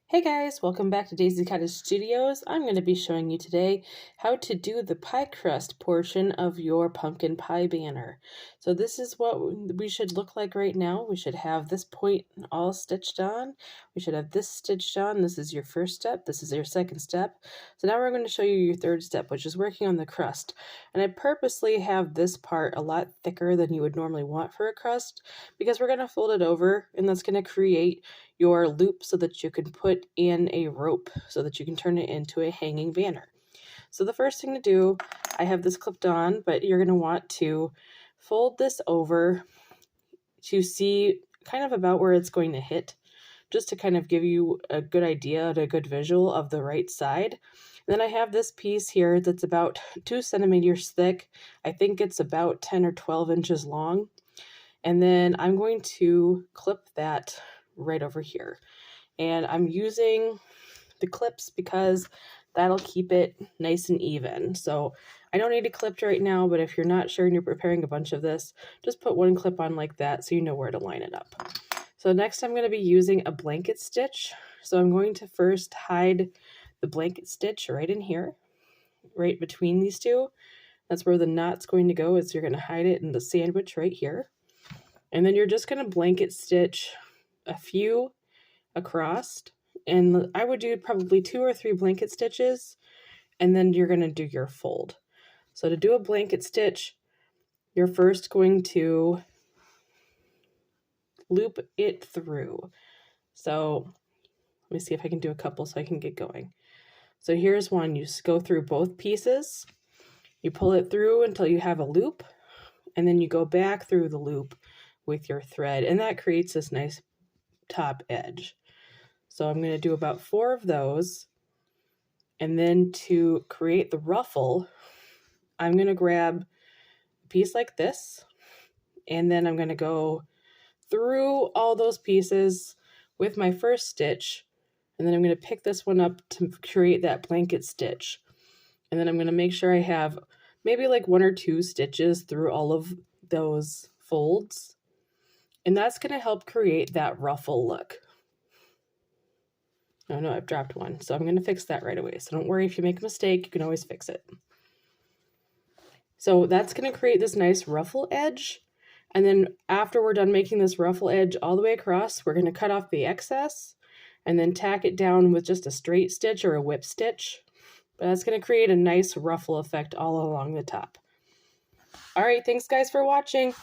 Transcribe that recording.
Hey guys, welcome back to Daisy Cottage Studios. I'm going to be showing you today how to do the pie crust portion of your pumpkin pie banner. So this is what we should look like right now. We should have this point all stitched on. We should have this stitched on. This is your first step. This is your second step. So now we're going to show you your third step, which is working on the crust. And I purposely have this part a lot thicker than you would normally want for a crust because we're going to fold it over, and that's going to create your loop so that you can put in a rope so that you can turn it into a hanging banner. So the first thing to do, I have this clipped on, but you're going to want to fold this over to see kind of about where it's going to hit, just to kind of give you a good idea and a good visual of the right side. Then I have this piece here that's about 2 centimeters thick. I think it's about 10 or 12 inches long. And then I'm going to clip that right over here. And I'm using the clips because that'll keep it nice and even. So I don't need it clipped right now, but if you're not sure and you're preparing a bunch of this, just put one clip on like that so you know where to line it up. So next I'm going to be using a blanket stitch. So I'm going to first hide the blanket stitch right in here, right between these two. That's where the knot's going to go, is you're going to hide it in the sandwich right here. And then you're just going to blanket stitch a few across, and I would do probably 2 or 3 blanket stitches, and then you're going to do your fold. So to do a blanket stitch, you're first going to loop it through. So let me see if I can do a couple so I can get going. So here's one. You go through both pieces, you pull it through until you have a loop, and then you go back through the loop with your thread, and that creates this nice top edge. So I'm going to do about 4 of those, and then to create the ruffle, I'm going to grab a piece like this, and then I'm going to go through all those pieces with my first stitch, and then I'm going to pick this one up to create that blanket stitch. And then I'm going to make sure I have maybe like 1 or 2 stitches through all of those folds. And that's going to help create that ruffle look. Oh no, I've dropped one. So I'm going to fix that right away. So don't worry, if you make a mistake, you can always fix it. So that's going to create this nice ruffle edge. And then after we're done making this ruffle edge all the way across, we're going to cut off the excess and then tack it down with just a straight stitch or a whip stitch. But that's going to create a nice ruffle effect all along the top. All right, thanks guys for watching.